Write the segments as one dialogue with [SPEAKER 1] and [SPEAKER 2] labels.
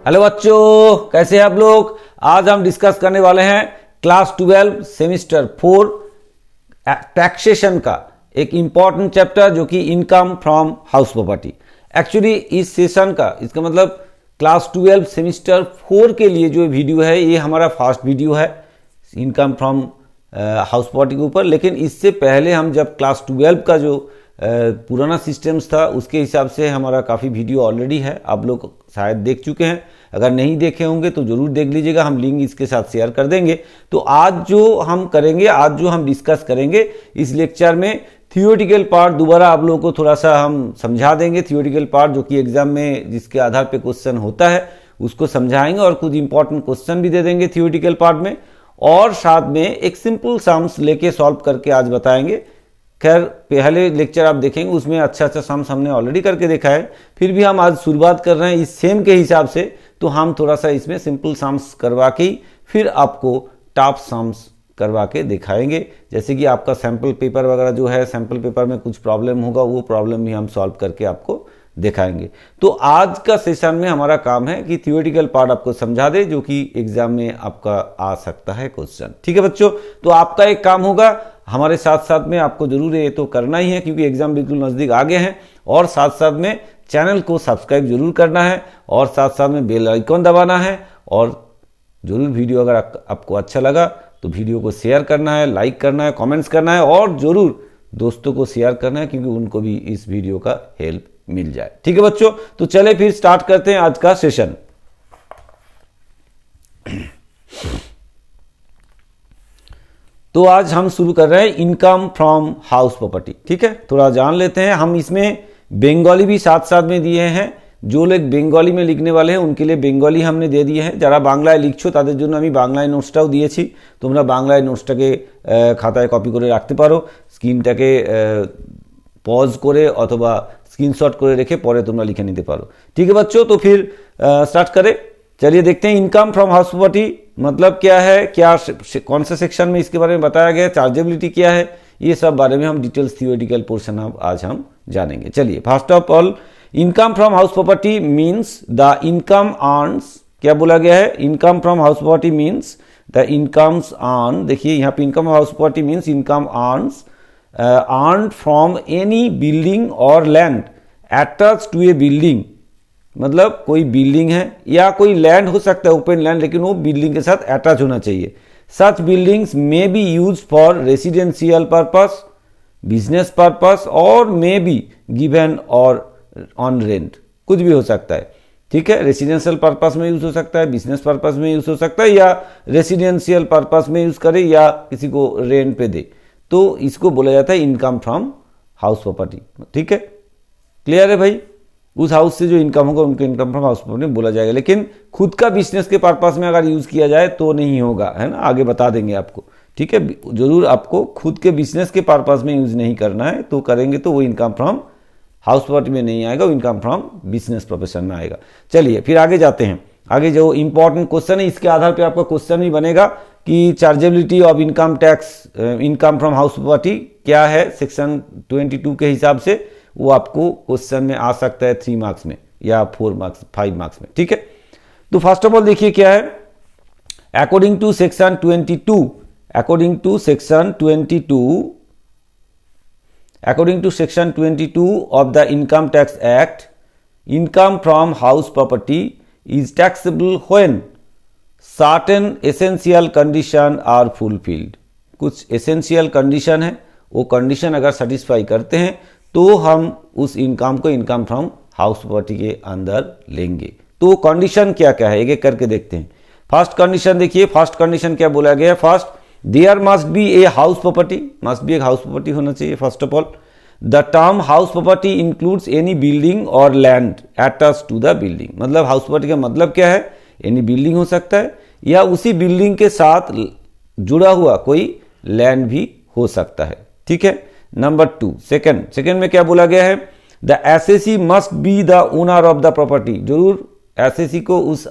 [SPEAKER 1] Hello बच्चों, कैसे हैं आप लोग। आज हम डिस्कस करने वाले हैं क्लास 12 सेमिस्टर 4 टैक्सेशन का एक इंपॉर्टेंट चैप्टर जो कि income from house property. Actually इस सेशन का इसका मतलब क्लास 12 सेमिस्टर 4 के लिए जो वीडियो है ये हमारा फर्स्ट वीडियो है इनकम फ्रॉम हाउस प्रॉपर्टी के ऊपर। लेकिन इससे पहले हम जब क्लास 12 का जो पुराना सिस्टम्स था उसके हिसाब से हमारा काफ़ी वीडियो ऑलरेडी है, आप लोग शायद देख चुके हैं। अगर नहीं देखे होंगे तो ज़रूर देख लीजिएगा, हम लिंक इसके साथ शेयर कर देंगे। तो आज जो हम करेंगे, आज जो हम डिस्कस करेंगे इस लेक्चर में थियोरेटिकल पार्ट दोबारा आप लोगों को थोड़ा सा हम समझा देंगे। थियोरेटिकल पार्ट जो कि एग्जाम में जिसके आधार पे क्वेश्चन होता है उसको समझाएंगे और कुछ इंपॉर्टेंट क्वेश्चन भी दे देंगे थियोरेटिकल पार्ट में, और साथ में एक सिंपल सम्स लेके सॉल्व करके आज बताएंगे। खैर पहले लेक्चर आप देखेंगे उसमें अच्छा सम्स हमने ऑलरेडी करके देखा है, फिर भी हम आज शुरुआत कर रहे हैं इस सेम के हिसाब से, तो हम थोड़ा सा इसमें सिंपल सम्स करवा के फिर आपको टॉप सम्स करवा के दिखाएंगे। जैसे कि आपका सैम्पल पेपर वगैरह जो है, सैम्पल पेपर में कुछ प्रॉब्लम होगा वो प्रॉब्लम भी हम सॉल्व करके आपको दिखाएंगे। तो आज का सेशन में हमारा काम है कि थियोरेटिकल पार्ट आपको समझा दे जो कि एग्जाम में आपका आ सकता है क्वेश्चन। ठीक है बच्चों, तो आपका एक काम होगा, हमारे साथ साथ में आपको जरूर ये तो करना ही है क्योंकि एग्जाम बिल्कुल नज़दीक आ गए हैं, और साथ साथ में चैनल को सब्सक्राइब जरूर करना है और साथ साथ में बेल आइकन दबाना है, और जरूर वीडियो अगर आपको अच्छा लगा तो वीडियो को शेयर करना है, लाइक करना है, कमेंट्स करना है और जरूर दोस्तों को शेयर करना है क्योंकि उनको भी इस वीडियो का हेल्प मिल जाए। ठीक है बच्चों, तो चले फिर स्टार्ट करते हैं आज का सेशन। तो आज हम शुरू कर रहे हैं इनकम फ्रॉम हाउस प्रॉपर्टी। ठीक है, थोड़ा जान लेते हैं। हम इसमें बंगाली भी साथ साथ में दिए हैं, जो लोग बंगाली में लिखने वाले हैं उनके लिए बंगाली हमने दे दिए हैं। যারা বাংলায় লিখছো তাদের জন্য আমি বাংলায় নোটসটাও দিয়েছি, তোমরা বাংলায় নোটসটাকে খাতায় কপি করে রাখতে পারো, স্ক্রিনটাকে पॉज करे अथवा स्क्रीनशॉट करे रेखे परे तुम लिखे नीते पारो। ठीक है बच्चों, तो फिर स्टार्ट करें। चलिए देखते हैं इनकम फ्रॉम हाउस प्रॉपर्टी मतलब क्या है, क्या कौन से सेक्शन में इसके बारे में बताया गया है, चार्जेबिलिटी क्या है, ये सब बारे में हम डिटेल्स थियोरेटिकल पोर्शन आज हम जानेंगे। चलिए first of all income from house property means the income earns, क्या बोला गया है, income from house property means the incomes earn. देखिए यहाँ पे income house property means income earns earned from any building or land attached to a building। मतलब कोई building है या कोई लैंड हो सकता है, ओपन लैंड, लेकिन वो बिल्डिंग के साथ अटैच होना चाहिए। Such buildings may be use for residential purpose, business purpose और मे बी गिवन और ऑन रेंट, कुछ भी हो सकता है। ठीक है, रेसिडेंशियल पर्पस में यूज हो सकता है, बिजनेस पर्पस में यूज हो सकता है, या रेसिडेंशियल पर्पस में यूज करे या किसी को रेंट पे दे, तो इसको बोला जाता है इनकम फ्रॉम हाउस प्रॉपर्टी। ठीक है, क्लियर है भाई, उस हाउस से जो इनकम होगा उनको इनकम फ्रॉम हाउस प्रॉपर्टी बोला जाएगा। लेकिन खुद का बिजनेस के पर्पस में अगर यूज किया जाए तो नहीं होगा, है ना, आगे बता देंगे आपको। ठीक है, जरूर आपको खुद के बिजनेस के पर्पस में यूज नहीं करना है, तो करेंगे तो वो इनकम फ्रॉम हाउस प्रॉपर्टी में नहीं आएगा, वो इनकम फ्रॉम बिजनेस प्रोफेशन में आएगा। चलिए फिर आगे जाते हैं। आगे जो इंपॉर्टेंट क्वेश्चन है इसके आधार पर आपका क्वेश्चन भी बनेगा कि chargeability of income tax, income from house property क्या है सेक्शन 22 के हिसाब से, वो आपको क्वेश्चन में आ सकता है 3 मार्क्स में या 4 मार्क्स 5 मार्क्स में। ठीक है, तो फर्स्ट ऑफ ऑल देखिए क्या है, according to section 22, according to section 22 of the income tax act, income from house property is taxable when certain essential condition are fulfilled. कुछ एसेंशियल कंडीशन है, वो कंडीशन अगर सेटिस्फाई करते हैं तो हम उस इनकम को इनकम फ्रॉम हाउस प्रॉपर्टी के अंदर लेंगे। तो कंडीशन क्या क्या है एक एक करके देखते हैं। फर्स्ट कंडीशन देखिए, फर्स्ट कंडीशन क्या बोला गया है, first there must be a house property, must be एक हाउस प्रॉपर्टी होना चाहिए। First of all the term house property includes any building और land attach to the building. मतलब हाउस प्रॉपर्टी का मतलब क्या है, एनी बिल्डिंग हो सकता है या उसी बिल्डिंग के साथ जुड़ा हुआ कोई लैंड भी हो सकता है। ठीक है, नंबर 2 सेकंड में क्या बोला गया है, the SSC must be the owner of the property. जरूर एसएसी को उस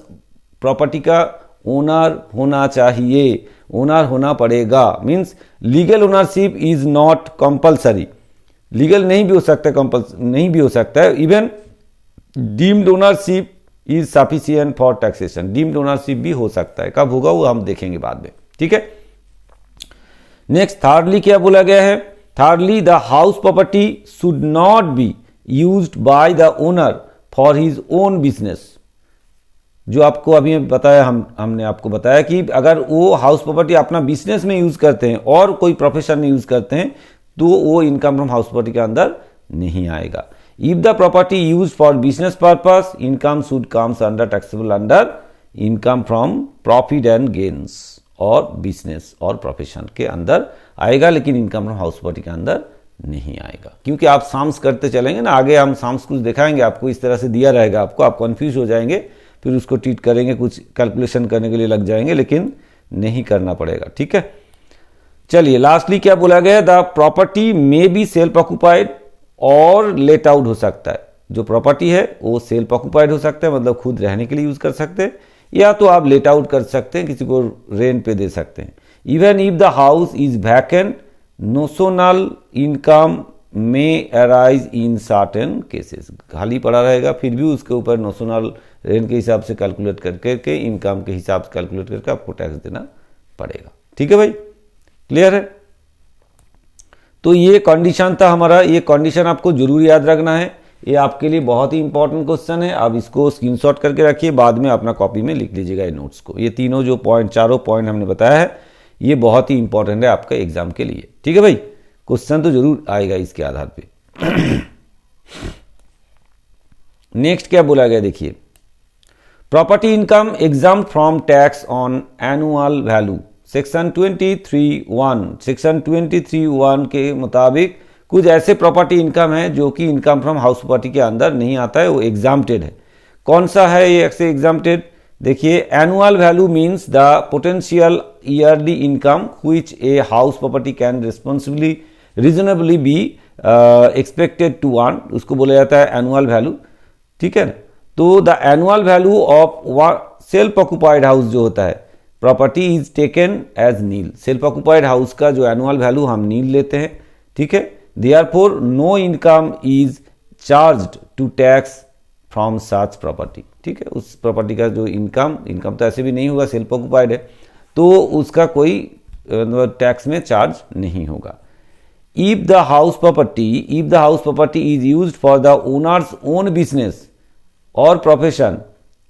[SPEAKER 1] प्रॉपर्टी का ओनर होना चाहिए, ओनर होना पड़ेगा। Means legal ownership is not compulsory, legal नहीं भी हो सकता है, कंपल्सरी नहीं भी हो सकता है। Even deemed ownership is sufficient for taxation. Deemed ownership भी हो सकता है, कब होगा वो हम देखेंगे बाद में, ठीक है। नेक्स्ट थर्डली क्या बोला गया है, thirdly the house property should not be used by the owner for his own business. जो आपको अभी बताया, हमने आपको बताया कि अगर वो हाउस प्रॉपर्टी अपना बिजनेस में यूज करते हैं और कोई प्रोफेशन में यूज करते हैं तो वो इनकम फ्रॉम हाउस प्रॉपर्टी के अंदर नहीं आएगा। If the property use for business purpose, income should comes under taxable under income from profit and gains, और बिजनेस और प्रोफेशन के अंदर आएगा, लेकिन इनकम फ्रॉम हाउस प्रॉपर्टी के अंदर नहीं आएगा। क्योंकि आप साम्स करते चलेंगे ना, आगे हम साम्स कुछ दिखाएंगे आपको, इस तरह से दिया रहेगा आपको, आप कंफ्यूज हो जाएंगे, फिर उसको ट्रीट करेंगे, कुछ कैलकुलेशन करने के लिए लग जाएंगे, लेकिन नहीं करना पड़ेगा, ठीक है। चलिए लास्टली क्या बोला गया, the property may be self occupied और लेट आउट हो सकता है। जो प्रॉपर्टी है वो सेल्फ ऑक्युपाइड हो सकता है, मतलब खुद रहने के लिए यूज कर सकते हैं, या तो आप लेट आउट कर सकते हैं, किसी को रेंट पे दे सकते हैं। Even if the house is vacant, notional income में अराइज इन सर्टेन केसेस। खाली पड़ा रहेगा फिर भी उसके ऊपर नोशनल रेंट के हिसाब से कैलकुलेट करके, इनकम के हिसाब से कैलकुलेट करके आपको टैक्स देना पड़ेगा, ठीक है भाई, क्लियर है। तो ये कंडीशन था हमारा, ये कंडीशन आपको जरूर याद रखना है, ये आपके लिए बहुत ही इंपॉर्टेंट क्वेश्चन है। आप इसको स्क्रीनशॉट करके रखिए, बाद में अपना कॉपी में लिख लीजिएगा ये नोट्स को। ये तीनों जो पॉइंट, चारों पॉइंट हमने बताया है, ये बहुत ही इंपॉर्टेंट है आपका एग्जाम के लिए, ठीक है भाई। क्वेश्चन तो जरूर आएगा इसके आधार पे। नेक्स्ट क्या बोला गया देखिए, property income exam from tax on annual value. Section 23(1) section 23(1) के मुताबिक कुछ ऐसे प्रॉपर्टी इनकम है जो कि इनकम फ्रॉम हाउस प्रॉपर्टी के अंदर नहीं आता है, वो एग्जाम्प्टेड है। कौन सा है ये ऐसे एग्जाम्प्टेड, देखिए, annual value means the potential yearly income which a house property can responsibly reasonably be expected to earn, उसको बोला जाता है एनुअल वैल्यू, ठीक है। तो the annual value of self occupied house जो होता है, property is taken as nil. Self occupied house का जो एनुअल वैल्यू हम नील लेते हैं, ठीक है। Therefore no income is charged to tax from such property, ठीक है। उस प्रॉपर्टी का जो इनकम तो ऐसे भी नहीं होगा, सेल्फ ऑक्युपाइड है, तो उसका कोई टैक्स में चार्ज नहीं होगा। If the house property is used for the owner's own business or profession,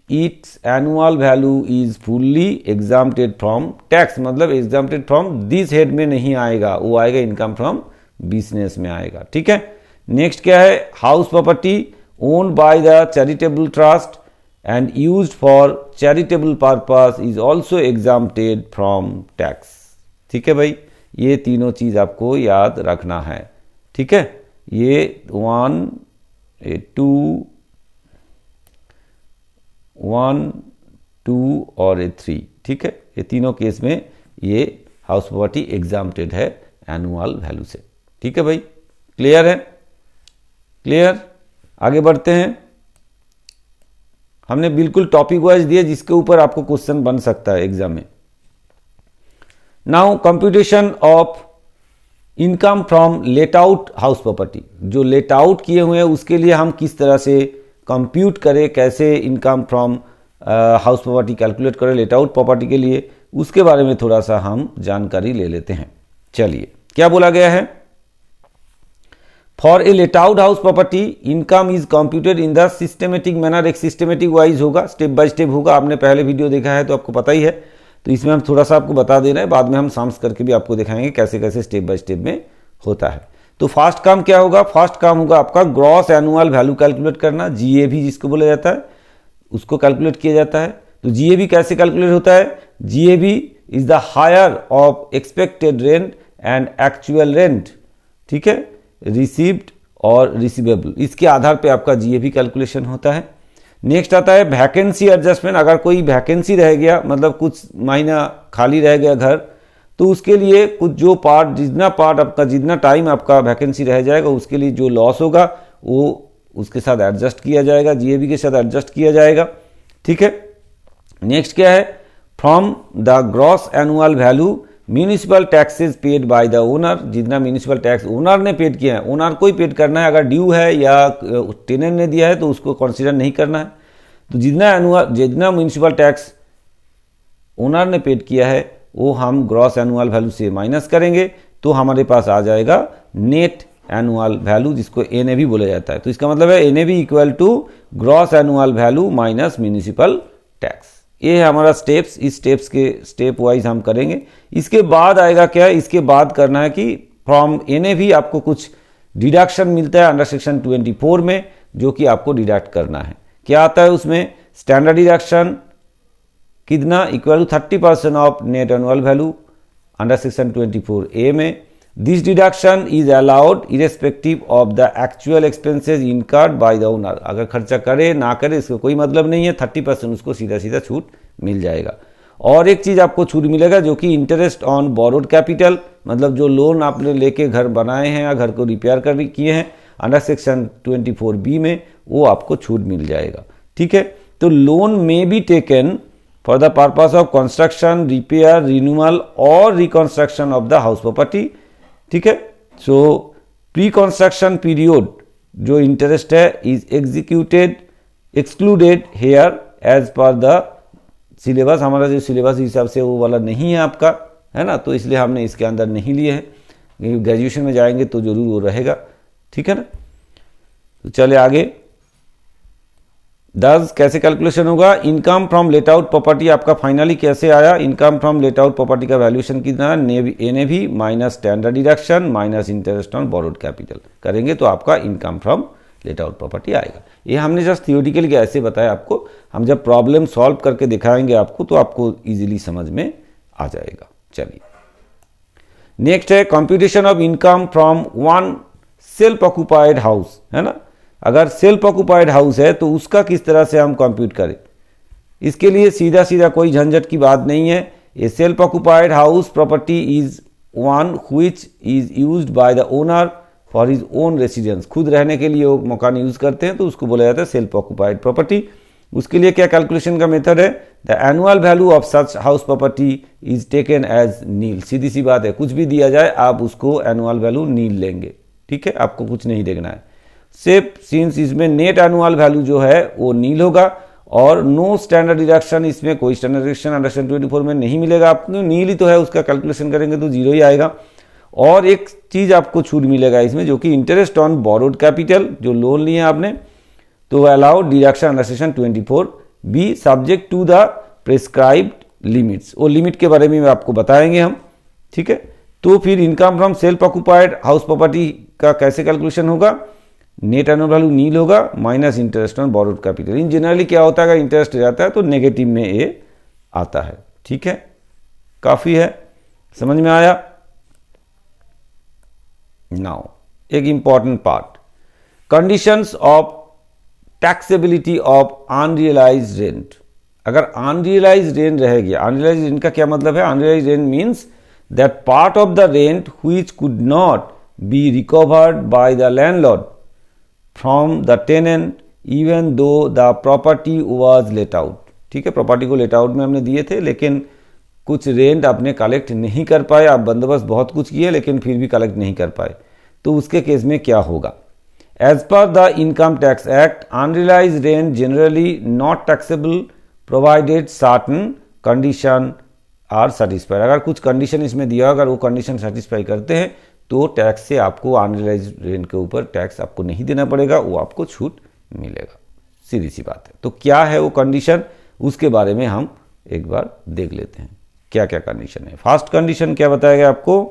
[SPEAKER 1] its annual value is fully exempted from tax। मतलब exempted from this head में नहीं आएगा, वो आएगा इनकम फ्रॉम बिजनेस में आएगा, ठीक है। नेक्स्ट क्या है, house property owned by the charitable trust and used for charitable purpose is also exempted from tax, ठीक है भाई। ये तीनों चीज आपको याद रखना है, ठीक है। ये 1, 2 और 3, ठीक है। ये तीनों केस में ये हाउस प्रॉपर्टी एग्जाम्प्टेड है एनुअल वैल्यू से, ठीक है भाई, क्लियर है, क्लियर। आगे बढ़ते हैं, हमने बिल्कुल टॉपिक वाइज दिए जिसके ऊपर आपको क्वेश्चन बन सकता है एग्जाम में। Now computation of income from let out house property, जो लेट आउट किए हुए हैं उसके लिए हम किस तरह से कंप्यूट करें, कैसे income from house property calculate करें लेट आउट प्रॉपर्टी के लिए, उसके बारे में थोड़ा सा हम जानकारी ले लेते हैं। चलिए क्या बोला गया है, for a let out house property income is computed in the systematic manner. एक सिस्टमेटिक वाइज होगा, स्टेप बाय स्टेप होगा, आपने पहले वीडियो देखा है तो आपको पता ही है, तो इसमें हम थोड़ा सा आपको बता दे रहे हैं, बाद में हम साम्स करके भी आपको दिखाएंगे कैसे कैसे स्टेप बाय स्टेप में होता है। तो फर्स्ट काम क्या होगा, फर्स्ट काम होगा आपका ग्रॉस एनुअल वैल्यू कैलकुलेट करना, जीएवी जिसको बोला जाता है, उसको कैलकुलेट किया जाता है। तो जीएवी कैसे कैलकुलेट होता है, GAV is the higher of expected rent and actual rent, ठीक है, रिसीव्ड और रिसीवेबल, इसके आधार पे आपका जीएवी कैलकुलेशन होता है। नेक्स्ट आता है वैकेंसी एडजस्टमेंट। अगर कोई वैकेंसी रह गया, मतलब कुछ महीना खाली रह गया घर, तो उसके लिए कुछ जो पार्ट, जितना पार्ट आपका, जितना टाइम आपका वैकेंसी रह जाएगा, उसके लिए जो लॉस होगा वो उसके साथ एडजस्ट किया जाएगा, जीएवी के साथ एडजस्ट किया जाएगा, ठीक है। नेक्स्ट क्या है, from the gross annual value municipal taxes paid by the owner. जितना म्यूनिसिपल टैक्स ओनर ने पेड किया है, ओनर को ही पेड करना है, अगर ड्यू है या टेनेंट ने दिया है तो उसको कंसीडर नहीं करना है। तो जितना म्यूनिसिपल टैक्स ओनर ने पेड किया है वो हम ग्रॉस एनुअल वैल्यू से माइनस करेंगे, तो हमारे पास आ जाएगा नेट एनुअल वैल्यू, जिसको एनएवी बोला जाता है। तो इसका मतलब है NAV equal to gross annual value minus municipal tax. ये है हमारा स्टेप्स, इस स्टेप्स के स्टेप वाइज हम करेंगे। इसके बाद आएगा क्या, इसके बाद करना है कि फ्रॉम एनएवी आपको कुछ डिडक्शन मिलता है अंडर सेक्शन 24 में, जो कि आपको डिडक्ट करना है। क्या आता है उसमें, स्टैंडर्ड डिडक्शन कितना, equal to 30% of net annual value under section 24A में। This deduction is allowed irrespective of the actual expenses incurred by the owner. अगर खर्चा करे ना करे इसका कोई मतलब नहीं है, 30% उसको सीधा सीधा छूट मिल जाएगा। और एक चीज़ आपको छूट मिलेगा जो कि इंटरेस्ट ऑन बोरोड कैपिटल, मतलब जो लोन आपने लेके घर बनाए हैं या घर को रिपेयर कर किए हैं अंडर सेक्शन 24B में, वो आपको छूट मिल जाएगा। ठीक है, तो loan may be taken for the purpose of construction, repair, renewal और reconstruction of the house property. ठीक है, सो प्री कंस्ट्रक्शन पीरियड जो इंटरेस्ट है is excluded here as per the syllabus. हमारा जो सिलेबस हिसाब से वो वाला नहीं है आपका, है ना, तो इसलिए हमने इसके अंदर नहीं लिए हैं। ग्रेजुएशन में जाएंगे तो जरूर वो रहेगा। ठीक है ना, तो चले आगे। 10 कैसे कैलकुलेशन होगा, income from let out property आपका फाइनली कैसे आया, income from let out property का वैल्यूएशन कितना है, NAV minus standard deduction minus interest on borrowed capital करेंगे तो आपका income from let out property आएगा। ये हमने जस्ट थियोरेटिकली ऐसे बताया आपको, हम जब प्रॉब्लम सॉल्व करके दिखाएंगे आपको तो आपको इजीली समझ में आ जाएगा। चलिए नेक्स्ट है computation of income from one self occupied house, है ना। अगर सेल्फ ऑक्यूपाइड हाउस है तो उसका किस तरह से हम कंप्यूट करें, इसके लिए सीधा सीधा कोई झंझट की बात नहीं है। ए self occupied house property is one which is used by the owner for his own residence. खुद रहने के लिए वो मकान यूज करते हैं तो उसको बोला जाता है सेल्फ ऑक्यूपाइड प्रॉपर्टी। उसके लिए क्या कैलकुलेशन का मेथड है, the annual value of such house property is taken as nil. सीधी सी बात है, कुछ भी दिया जाए आप उसको एनुअल वैल्यू नील लेंगे। ठीक है, आपको कुछ नहीं देखना है। सिर्फ सिंस इसमें नेट एनुअल वैल्यू जो है वो नील होगा और नो स्टैंडर्ड डिडक्शन, इसमें कोई स्टैंडर्ड डिडक्शन अंडर सेक्शन 24 में नहीं मिलेगा आपको, नील ही तो है, उसका कैलकुलेशन करेंगे तो जीरो ही आएगा। और एक चीज आपको छूट मिलेगा इसमें जो कि इंटरेस्ट ऑन बोरोड कैपिटल, जो लोन लिए आपने, तो allowed deduction under section 24B subject to the prescribed limits. वो लिमिट के बारे में आपको बताएंगे हम। ठीक है, तो फिर income from self occupied house property का कैसे कैलकुलेशन होगा, नेट एनुअल वैल्यू नील होगा minus interest on borrowed capital. In generally क्या होता है, अगर इंटरेस्ट जाता है तो नेगेटिव में ये आता है। ठीक है, काफी है, समझ में आया। नाउ एक important part, conditions of taxability of unrealised rent. अगर अनरियलाइज्ड रेंट रहेगी, अनरियलाइज्ड रेंट का क्या मतलब है, unrealised rent means that part of the rent which could not be recovered by the landlord from the tenant even though the property was let out. ठीक है, property को let out में हमने दिए थे लेकिन कुछ रेंट आपने कलेक्ट नहीं कर पाए, आप बंदोबस्त बहुत कुछ किए लेकिन फिर भी कलेक्ट नहीं कर पाए, तो उसके केस में क्या होगा। As per the income tax act unrealised rent generally not taxable provided certain condition are satisfied. अगर कुछ कंडीशन इसमें दिया, अगर वो कंडीशन सेटिस्फाई करते हैं तो टैक्स से आपको अनरियलाइज्ड रेंट के ऊपर टैक्स आपको नहीं देना पड़ेगा, वो आपको छूट मिलेगा। सीधी सी बात है। तो क्या है वो कंडीशन, उसके बारे में हम एक बार देख लेते हैं क्या क्या कंडीशन है। फर्स्ट कंडीशन क्या बताया गया आपको,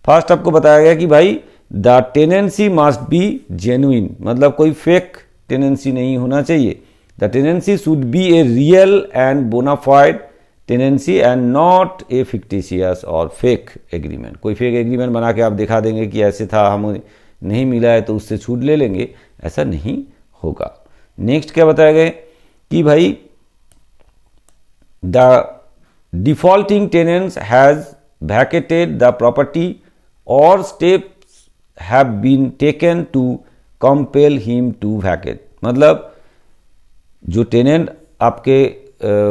[SPEAKER 1] फर्स्ट आपको बताया गया कि भाई the tenancy must be genuine, मतलब कोई फेक टेनेंसी नहीं होना चाहिए। The tenancy should be a real and bona fide tenancy and not a fictitious और फेक एग्रीमेंट। कोई फेक एग्रीमेंट बना के आप दिखा देंगे कि ऐसे था, हमें नहीं मिला है तो उससे छूट ले लेंगे, ऐसा नहीं होगा। नेक्स्ट क्या बताया गया कि भाई the defaulting tenants has vacated the property और steps have been taken to compel him to vacate. मतलब जो टेनेंट आपके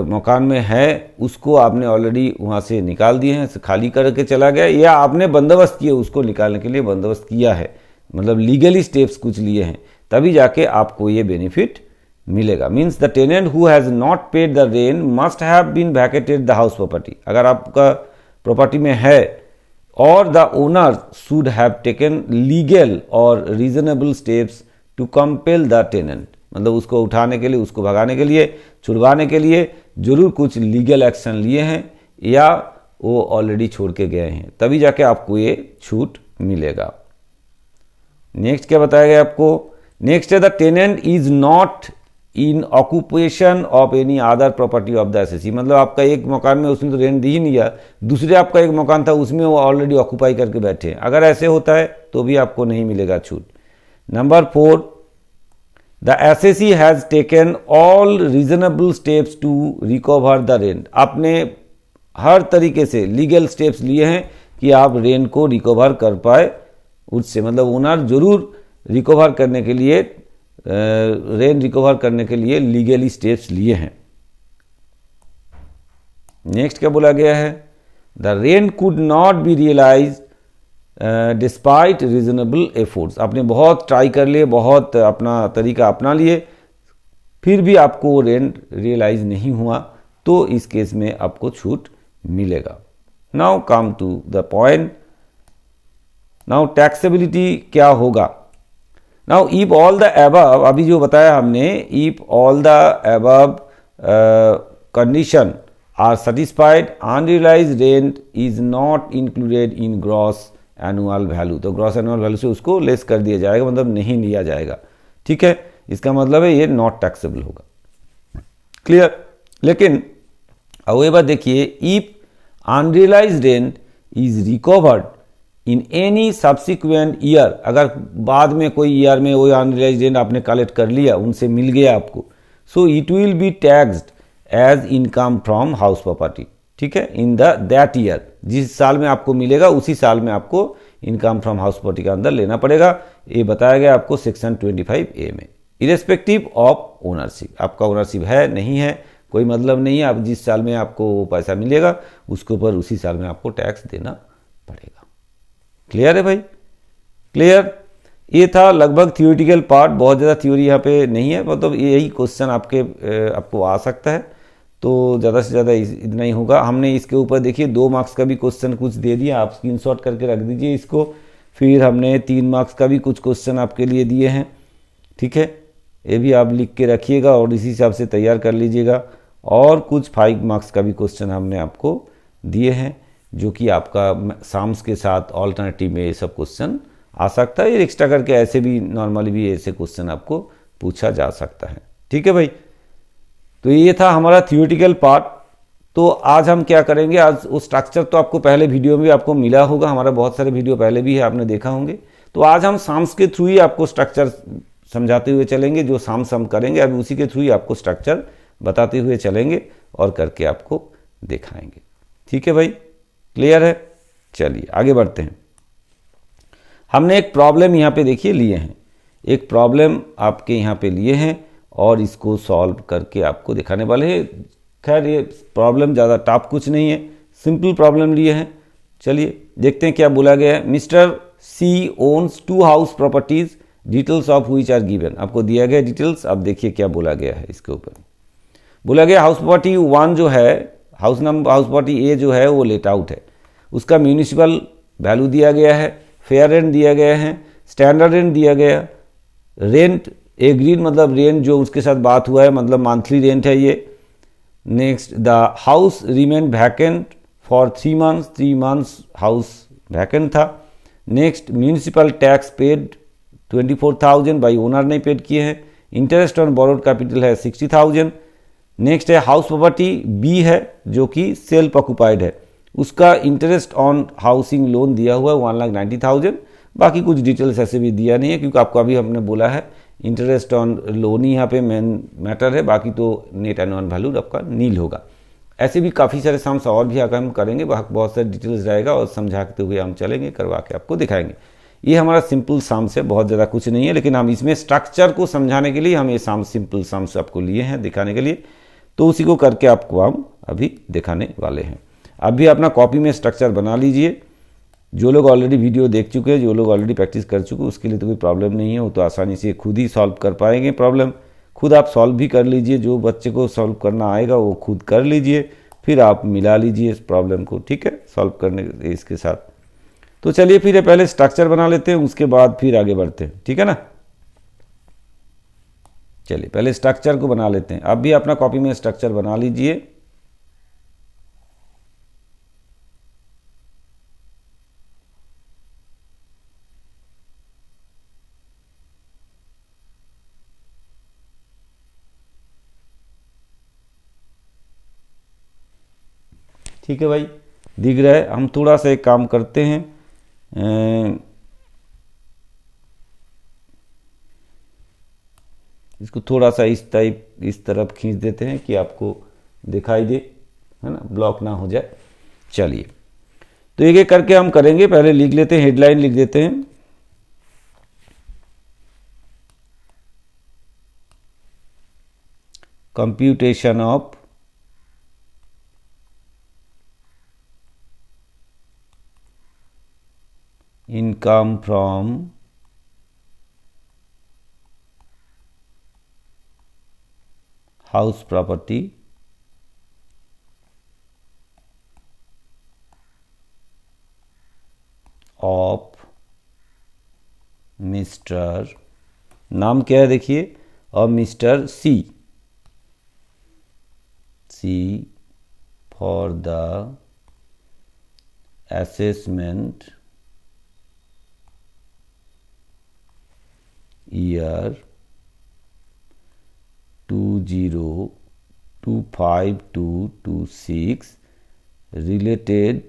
[SPEAKER 1] मकान में है उसको आपने ऑलरेडी वहाँ से निकाल दिए हैं, खाली करके चला गया, या आपने बंदोबस्त किए उसको निकालने के लिए बंदोबस्त किया है, मतलब लीगली स्टेप्स कुछ लिए हैं, तभी जाके आपको ये बेनिफिट मिलेगा। Means the tenant who has not paid the rent must have been vacated the house property. अगर आपका प्रॉपर्टी में है और the owner should have taken legal और reasonable steps to compel the tenant, मतलब उसको उठाने के लिए, उसको भगाने के लिए, छुड़वाने के लिए जरूर कुछ लीगल एक्शन लिए हैं या वो ऑलरेडी छोड़ के गए हैं, तभी जाके आपको ये छूट मिलेगा। नेक्स्ट क्या बताया गया आपको? नेक्स्ट है the tenant is not in occupation of any other property of the SSC. मतलब आपका एक मकान में उसने तो रेंट दी ही नहीं है, दूसरे आपका एक मकान था उसमें वो ऑलरेडी ऑक्यूपाई करके बैठे हैं। अगर ऐसे होता है तो भी आपको नहीं मिलेगा छूट। Number 4, the assessee has taken all reasonable steps to recover the rent. आपने हर तरीके से लीगल स्टेप्स लिए हैं कि आप रेंट को रिकवर कर पाए उससे, मतलब ओनर जरूर रिकवर करने के लिए, रेंट रिकवर करने के लिए लीगली स्टेप्स लिए हैं। नेक्स्ट क्या बोला गया है? The rent could not be realise despite reasonable efforts. आपने बहुत ट्राई कर लिए, बहुत अपना तरीका अपना लिए, फिर भी आपको रेंट रियलाइज नहीं हुआ, तो इस केस में आपको छूट मिलेगा। Now come to the point. Now taxability क्या होगा? Now if all the above, अभी जो बताया हमने, if all the above condition are satisfied unrealised rent is not included in gross annual value. तो ग्रॉस एनुअल वैल्यू से उसको less कर दिया जाएगा, मतलब नहीं लिया जाएगा। ठीक है, इसका मतलब है ये नॉट टैक्सेबल होगा। क्लियर? लेकिन हाउएवर देखिए, if unrealised rent is recovered in any subsequent year, अगर बाद में कोई ईयर में वो अनरियलाइज्ड रेंट आपने कलेक्ट कर लिया, उनसे मिल गया आपको, so it will be taxed as income from house property. ठीक है, इन द दैट ईयर, जिस साल में आपको मिलेगा उसी साल में आपको इनकम फ्रॉम हाउस प्रॉपर्टी के अंदर लेना पड़ेगा। ये बताया गया आपको सेक्शन 25A में, इरेस्पेक्टिव ऑफ ओनरशिप। आपका ओनरशिप है नहीं है कोई मतलब नहीं है, आप जिस साल में आपको वो पैसा मिलेगा उसके ऊपर उसी साल में आपको टैक्स देना पड़ेगा। क्लियर है भाई? क्लियर? ये था लगभग थियोरिटिकल पार्ट, बहुत ज़्यादा थ्योरी यहाँ पे नहीं है, मतलब यही क्वेश्चन आपको आ सकता है, तो ज़्यादा से ज़्यादा इतना ही होगा। हमने इसके ऊपर देखिए 2 मार्क्स का भी क्वेश्चन कुछ दे दिया, आप स्क्रीनशॉट करके रख दीजिए इसको। फिर हमने 3 मार्क्स का भी कुछ क्वेश्चन आपके लिए दिए हैं। ठीक है, ये भी आप लिख के रखिएगा और इसी हिसाब से तैयार कर लीजिएगा। और कुछ 5 मार्क्स का भी क्वेश्चन हमने आपको दिए हैं, जो कि आपका साम्स के साथ ऑल्टरनेटिव में ये सब क्वेश्चन आ सकता है। एक्स्ट्रा करके ऐसे भी नॉर्मली भी ऐसे क्वेश्चन आपको पूछा जा सकता है। ठीक है भाई, तो ये था हमारा थियोरिटिकल पार्ट। तो आज हम क्या करेंगे, आज वो स्ट्रक्चर तो आपको पहले वीडियो में भी आपको मिला होगा, हमारा बहुत सारे वीडियो पहले भी है, आपने देखा होंगे। तो आज हम साम्स के थ्रू ही आपको स्ट्रक्चर समझाते हुए चलेंगे, जो साम्स हम करेंगे अभी उसी के थ्रू ही आपको स्ट्रक्चर बताते हुए चलेंगे और करके आपको दिखाएंगे। ठीक है भाई, क्लियर है? चलिए आगे बढ़ते हैं। हमने एक प्रॉब्लम यहाँ पे देखिए लिए हैं, एक प्रॉब्लम आपके यहाँ पे लिए हैं और इसको सॉल्व करके आपको दिखाने वाले हैं। खैर ये प्रॉब्लम ज़्यादा टफ कुछ नहीं है, सिंपल प्रॉब्लम लिए हैं। चलिए देखते हैं क्या बोला गया है। Mister C owns 2 house properties, details of which are given. आपको दिया गया डिटेल्स, अब देखिए क्या बोला गया है। इसके ऊपर बोला गया हाउस प्रॉपर्टी 1 जो है, हाउस प्रॉपर्टी ए जो है वो लेट आउट है, उसका म्यूनिसिपल वैल्यू दिया गया है, फेयर रेंट दिया गया है, स्टैंडर्ड रेंट दिया गया, रेंट एग्रीड मतलब रेंट जो उसके साथ बात हुआ है मतलब मंथली रेंट है ये। Next the house remain vacant for 3 months, 3 months house vacant था। Next municipal tax paid 24,000 by owner नहीं पेड किए हैं। इंटरेस्ट ऑन बोरोड कैपिटल है 60,000। नेक्स्ट है हाउस प्रॉपर्टी बी है जो कि सेल्फ ऑक्यूपाइड है, उसका इंटरेस्ट ऑन हाउसिंग लोन दिया हुआ है 1,90,000। बाकी कुछ डिटेल्स ऐसे भी दिया नहीं है क्योंकि आपको अभी हमने बोला है इंटरेस्ट ऑन लोन ही यहाँ पे मेन मैटर है, बाकी तो नेट एनुअल वैल्यू आपका नील होगा। ऐसे भी काफ़ी सारे साम्स और भी आगे हम करेंगे, बहुत सारे डिटेल्स रहेगा और समझाते हुए हम चलेंगे, करवा के आपको दिखाएंगे। ये हमारा सिंपल साम्स है, बहुत ज़्यादा कुछ नहीं है, लेकिन हम इसमें स्ट्रक्चर को समझाने के लिए हम ये सिंपल साम्स आपको लिए हैं दिखाने के लिए, तो उसी को करके आपको हम अभी दिखाने वाले हैं। आप भी अपना कॉपी में स्ट्रक्चर बना लीजिए। जो लोग ऑलरेडी वीडियो देख चुके हैं, जो लोग ऑलरेडी प्रैक्टिस कर चुके हैं, उसके लिए तो कोई प्रॉब्लम नहीं है, वो तो आसानी से खुद ही सॉल्व कर पाएंगे प्रॉब्लम, खुद आप सॉल्व भी कर लीजिए, जो बच्चे को सॉल्व करना आएगा वो खुद कर लीजिए, फिर आप मिला लीजिए इस प्रॉब्लम को, ठीक है, सॉल्व करने इसके साथ। तो चलिए फिर पहले स्ट्रक्चर बना लेते हैं, उसके बाद फिर आगे बढ़ते हैं, ठीक है ना। चलिए पहले स्ट्रक्चर को बना लेते हैं। आप भी अपना कॉपी में स्ट्रक्चर बना लीजिए। ठीक है भाई, दिख रहा है। हम थोड़ा सा एक काम करते हैं, इसको थोड़ा सा इस तरफ खींच देते हैं कि आपको दिखाई दे, है ना, ब्लॉक ना हो जाए। चलिए तो एक एक करके हम करेंगे। पहले लिख लेते हैं, हेडलाइन लिख देते हैं। Computation of income from house property of mister, नाम क्या है देखिए, और mister C for the assessment year 2025-26 related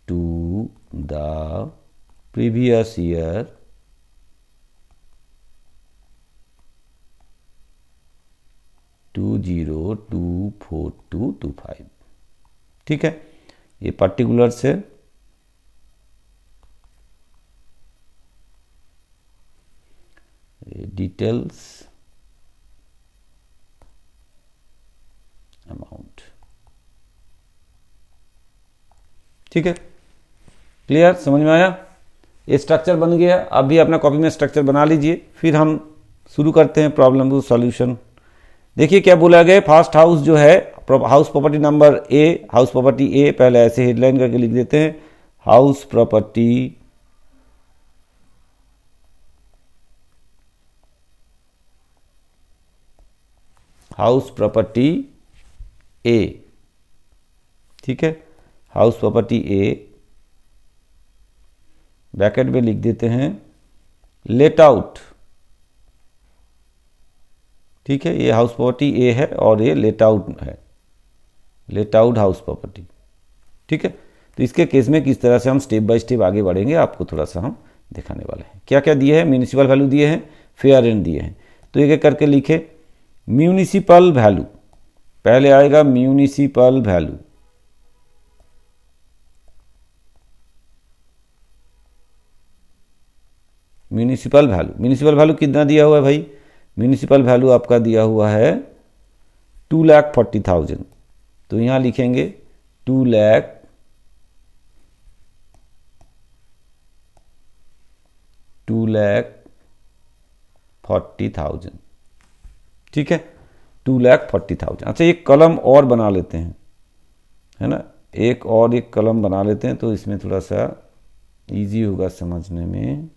[SPEAKER 1] to the previous year to 2024-25। ठीक है, ये पर्टिकुलर्स है। डिटेल्स अमाउंट, ठीक है, क्लियर, समझ में आया। ये स्ट्रक्चर बन गया। आप भी अपना कॉपी में स्ट्रक्चर बना लीजिए, फिर हम शुरू करते हैं प्रॉब्लम को सॉल्यूशन। देखिए क्या बोला गया, फर्स्ट हाउस जो है, house property number A, house property A, पहले ऐसे हेडलाइन करके लिख देते हैं, हाउस प्रॉपर्टी ए, ठीक है, हाउस प्रॉपर्टी ए, ब्रैकेट में लिख देते हैं लेट आउट, ठीक है, ये हाउस प्रॉपर्टी ए है और ये लेट आउट है, लेट आउट हाउस प्रॉपर्टी, ठीक है। तो इसके केस में किस तरह से हम स्टेप बाय स्टेप आगे बढ़ेंगे आपको थोड़ा सा हम दिखाने वाले हैं। क्या क्या दिए हैं, म्यूनिसिपल वैल्यू दिए हैं, फेयर रेंट दिए हैं। तो एक एक करके लिखे। म्यूनिसिपल वैल्यू, पहले आएगा municipal value, municipal value, municipal value कितना दिया हुआ है भाई, म्यूनिसिपल वैल्यू आपका दिया हुआ है 2,40,000। तो यहां लिखेंगे 2,40,000, ठीक है, 2,40,000। अच्छा एक कलम और बना लेते हैं, है ना, एक और एक कलम बना लेते हैं, तो इसमें थोड़ा सा इजी होगा समझने में।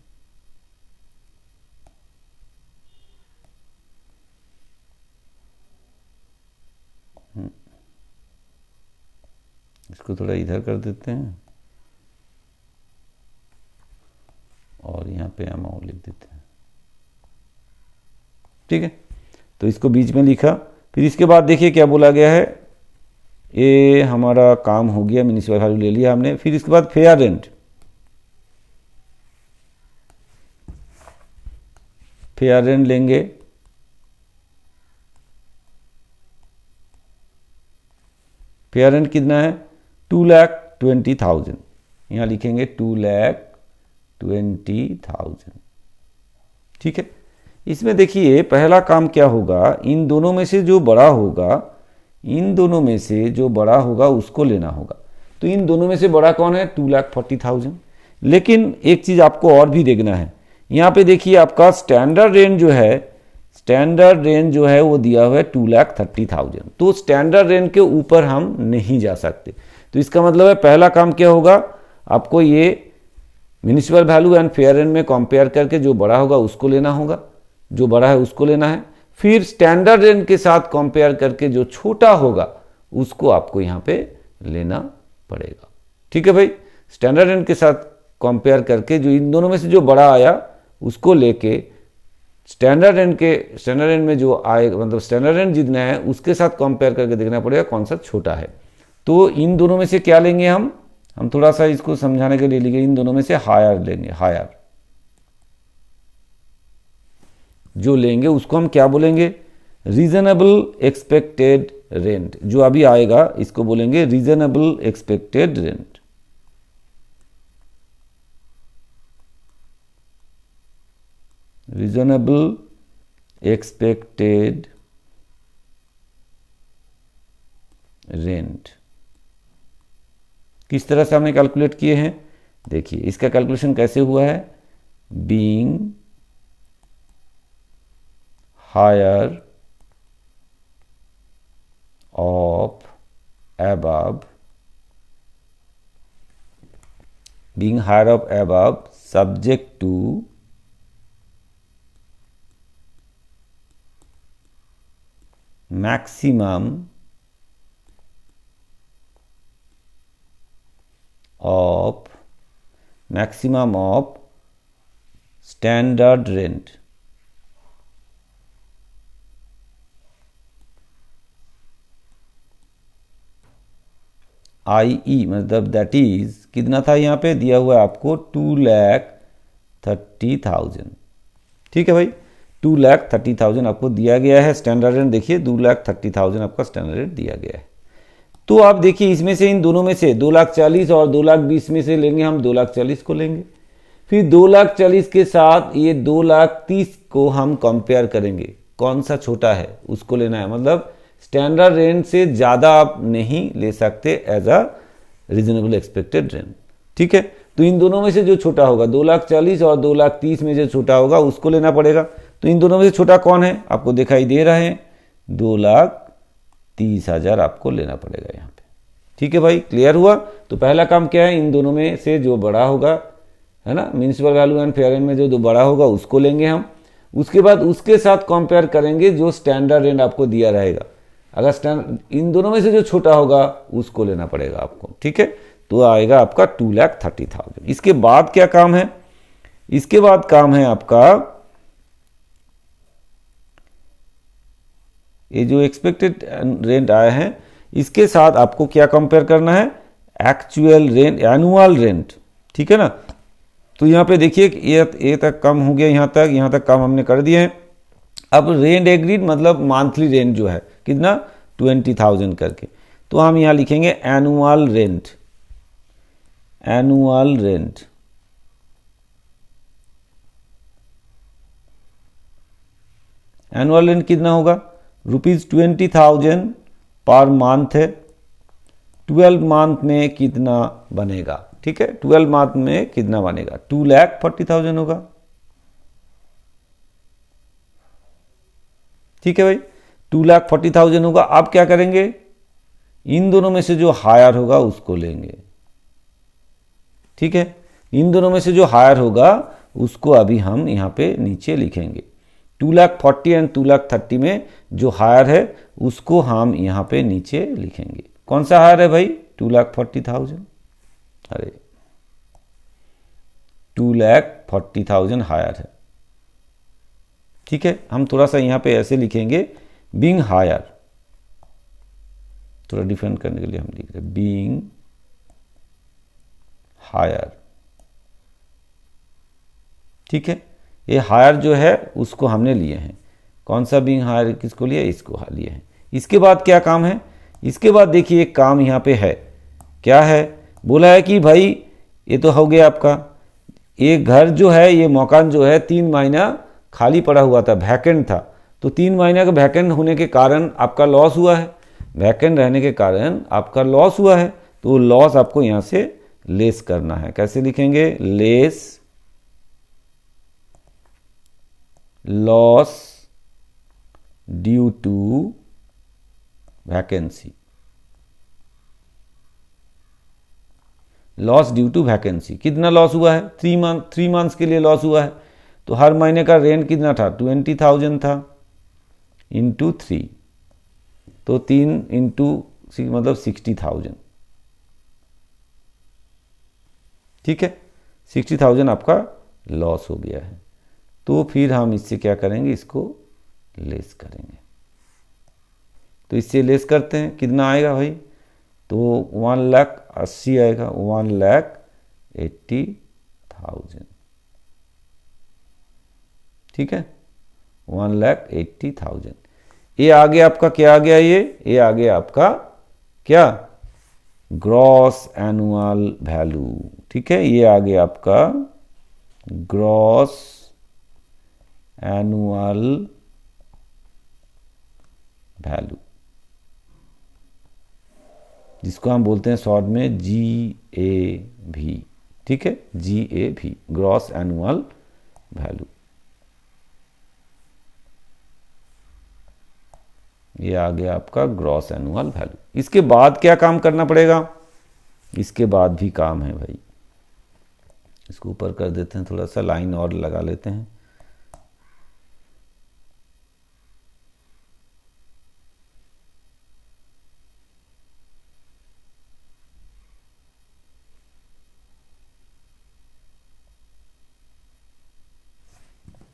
[SPEAKER 1] इसको थोड़ा इधर कर देते हैं और यहाँ पे अमाउंट लिख देते हैं, ठीक है। तो इसको बीच में लिखा। फिर इसके बाद देखिए क्या बोला गया है, ये हमारा काम हो गया, म्यूनिसिपल वैल्यू ले लिया हमने। फिर इसके बाद फेयर रेंट, फेयर रेंट लेंगे, फेयर रेंट कितना है 2,20,000, यहां लिखेंगे 2,20,000, ठीक है। इसमें देखिए पहला काम क्या होगा, इन दोनों में से जो बड़ा होगा, इन दोनों में से जो बड़ा होगा उसको लेना होगा। तो इन दोनों में से बड़ा कौन है, 2,40,000। लेकिन एक चीज आपको और भी देखना है, यहाँ पे देखिए आपका स्टैंडर्ड रेंट जो है वो दिया हुआ है 2,30,000। तो स्टैंडर्ड रेंट के ऊपर हम नहीं जा सकते। तो इसका मतलब है पहला काम क्या होगा, आपको ये municipal value and fair rent में कंपेयर करके जो बड़ा होगा उसको लेना होगा, जो बड़ा है उसको लेना है। फिर स्टैंडर्ड रेंट के साथ कंपेयर करके जो छोटा होगा उसको आपको यहाँ पे लेना पड़ेगा। ठीक है भाई, स्टैंडर्ड रेंट के साथ कंपेयर करके जो इन दोनों में से जो बड़ा आया उसको लेके स्टैंडर्ड रेंट में जो आएगा, मतलब स्टैंडर्ड रेंट जितना है उसके साथ कंपेयर करके देखना पड़ेगा कौन सा छोटा है। तो इन दोनों में से क्या लेंगे हम थोड़ा सा इसको समझाने के लिए लिखे, इन दोनों में से हायर लेंगे। हायर जो लेंगे उसको हम क्या बोलेंगे, रीजनेबल एक्सपेक्टेड रेंट। जो अभी आएगा इसको बोलेंगे reasonable expected rent. Reasonable expected rent किस तरह से हमने कैलकुलेट किए हैं, देखिए इसका कैलकुलेशन कैसे हुआ है, being higher of above, being higher of above subject to maximum of standard rent। i.e. मतलब दैट इज कितना था, यहाँ पे दिया हुआ है आपको 2,30,000। ठीक है भाई, 2,30,000 आपको दिया गया है स्टैंडर्ड रेंट। देखिए 2,30,000 आपका स्टैंडर्ड रेंट दिया गया है। तो आप देखिए इसमें से इन दोनों में से 2,40,000 और 2,20,000 में से लेंगे हम 2,40,000 को लेंगे। फिर 2,40,000 के साथ ये 2,30,000 को हम कंपेयर करेंगे, कौन सा छोटा है उसको लेना है। मतलब स्टैंडर्ड रेंट से ज़्यादा आप नहीं ले सकते as a reasonable expected rent. ठीक है, तो इन दोनों में से जो छोटा होगा 2,40,000 और 2,30,000 में जो छोटा होगा उसको लेना पड़ेगा। तो इन दोनों में से छोटा कौन है, आपको दिखाई दे रहा है, 2,30,000 आपको लेना पड़ेगा यहाँ पे। ठीक है भाई, क्लियर हुआ। तो पहला काम क्या है, इन दोनों में से जो बड़ा होगा, है ना, municipal value and fair rent में जो बड़ा होगा उसको लेंगे हम। उसके बाद उसके साथ कंपेयर करेंगे जो स्टैंडर्ड रेंट आपको दिया रहेगा। अगर इन दोनों में से जो छोटा होगा उसको लेना पड़ेगा आपको। ठीक है, तो आएगा आपका 2,30,000। इसके बाद क्या काम है, इसके बाद काम है आपका ये जो एक्सपेक्टेड रेंट आया है इसके साथ आपको क्या कंपेयर करना है, एक्चुअल रेंट, एनुअल रेंट। ठीक है ना, तो यहां पे देखिए ये तक कम हो गया, यहां तक काम हमने कर दिए हैं। अब रेंट एग्रीड मतलब मंथली रेंट जो है कितना, 20,000 करके। तो हम यहां लिखेंगे annual rent. Annual rent annual rent कितना होगा, ₹20,000 पर मंथ है। 12 मंथ में कितना बनेगा, ठीक है, 12 मंथ में कितना बनेगा, 2,40,000 होगा। ठीक है भाई, 2,40,000 होगा। आप क्या करेंगे, इन दोनों में से जो हायर होगा उसको लेंगे। ठीक है, इन दोनों में से जो हायर होगा उसको अभी हम यहाँ पे नीचे लिखेंगे। 2,40,000 एंड 2,30,000 में जो हायर है उसको हम यहाँ पे नीचे लिखेंगे। कौन सा हायर है भाई, 2,40,000। अरे 2,40,000 हायर है। ठीक है, हम थोड़ा सा यहाँ पे ऐसे लिखेंगे, बीइंग हायर, थोड़ा डिफरेंट करने के लिए हम लिख रहे हैं बीइंग हायर। ठीक है, ये हायर जो है उसको हमने लिए हैं। कौन सा बीइंग हायर किसको लिया, इसको लिए हैं। इसके बाद क्या काम है, इसके बाद देखिए एक काम यहाँ पे है, क्या है, बोला है कि भाई ये तो हो गया आपका, ये घर जो है, ये मकान जो है 3 महीना खाली पड़ा हुआ था, वैकेंट था। तो 3 महीने का वैकेंट होने के कारण आपका लॉस हुआ है, वैकेंट रहने के कारण आपका लॉस हुआ है। तो लॉस आपको यहाँ से लेस करना है। कैसे लिखेंगे, less loss due to vacancy, loss due to vacancy. कितना लॉस हुआ है? 3 मंथ्स के लिए लॉस हुआ है, तो हर महीने का रेंट कितना था? 20,000 था, इंटू 3, तो 3 इंटू मतलब 60,000, ठीक है। 60,000 आपका लॉस हो गया है, तो फिर हम इससे क्या करेंगे? इसको लेस करेंगे। तो इससे लेस करते हैं, कितना आएगा भाई? तो 1,80,000 आएगा, 1,80,000, ठीक है, 1,80,000। ये आ गया आपका, क्या आ गया? ये आ गया आपका क्या? ग्रॉस एनुअल वैल्यू, ठीक है। ये आ गया आपका ग्रॉस एनुअल वैल्यू, जिसको हम बोलते हैं शॉर्ट में GAV, ठीक है, GAV, ग्रॉस एनुअल वैल्यू। ये आ गया आपका ग्रॉस एनुअल वैल्यू। इसके बाद क्या काम करना पड़ेगा? इसके बाद भी काम है भाई। इसको ऊपर कर देते हैं, थोड़ा सा लाइन और लगा लेते हैं।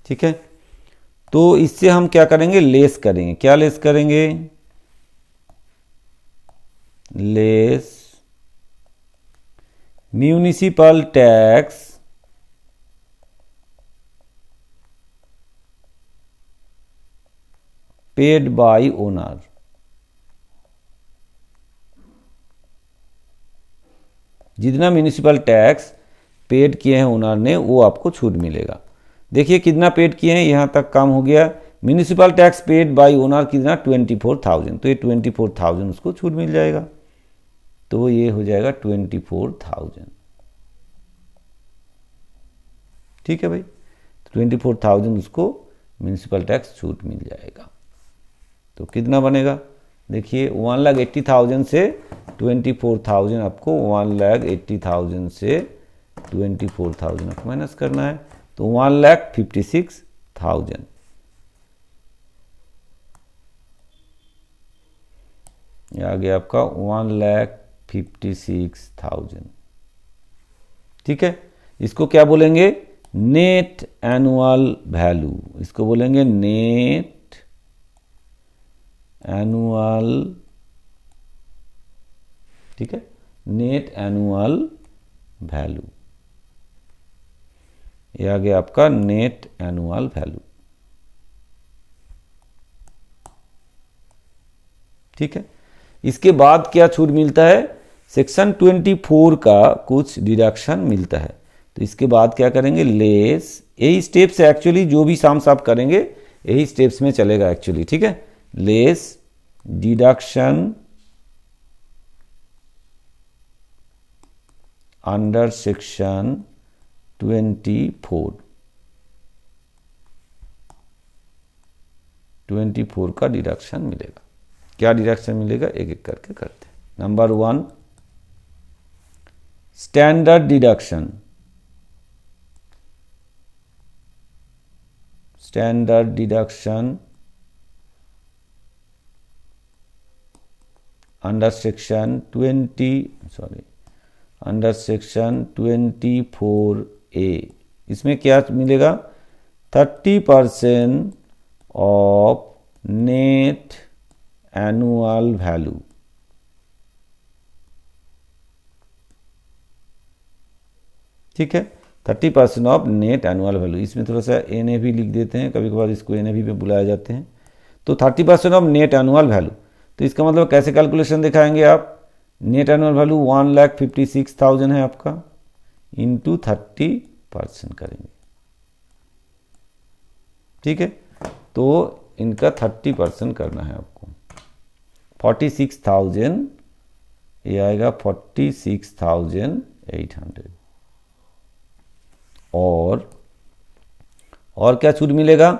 [SPEAKER 1] ठीक है, तो इससे हम क्या करेंगे? लेस करेंगे। क्या लेस करेंगे? Less municipal tax paid by owner, जितना म्यूनिसिपल टैक्स पेड किए हैं ओनर ने, वो आपको छूट मिलेगा। देखिए कितना पेड किए हैं, यहां तक काम हो गया। Municipal tax paid by owner कितना? 24,000, तो ये 24,000 उसको छूट मिल जाएगा, तो ये हो जाएगा 24,000, ठीक है भाई। 24,000 उसको म्यूनिसिपल टैक्स छूट मिल जाएगा। तो कितना बनेगा? देखिए 1,80,000 से 24,000 आपको 1,80,000 से 24,000 आपको माइनस करना है, तो 1,56,000। ये आ गया आपका 1,56,000, ठीक है। इसको क्या बोलेंगे? Net annual value. इसको बोलेंगे नेट एनुअल, ठीक है, नेट एनुअल वैल्यू। ये आ गया आपका नेट एनुअल वैल्यू, ठीक है। इसके बाद क्या छूट मिलता है? सेक्शन 24 का कुछ डिडक्शन मिलता है। तो इसके बाद क्या करेंगे? लेस, यही स्टेप्स है एक्चुअली, जो भी शाम साफ करेंगे यही स्टेप्स में चलेगा एक्चुअली, ठीक है। लेस डिडक्शन अंडर सेक्शन 24 का डिडक्शन मिलेगा। क्या डिडक्शन मिलेगा? एक एक करके करते हैं। Number 1, standard deduction. Standard deduction under section 24A। इसमें क्या मिलेगा? 30% ऑफ नेट एनुअल वैल्यू, ठीक है, 30% ऑफ नेट एनुअल वैल्यू। इसमें थोड़ा सा NAV लिख देते हैं, कभी कभार इसको NAV में बुलाया जाते हैं। तो 30% ऑफ नेट एनुअल वैल्यू, तो इसका मतलब कैसे कैलकुलेशन दिखाएंगे आप? नेट एनुअल वैल्यू 1,56,000 है आपका, इंटू 30% करेंगे, ठीक है। तो इनका 30% करना है आपको। 46,000, ये आएगा 46,800। और क्या छूट मिलेगा?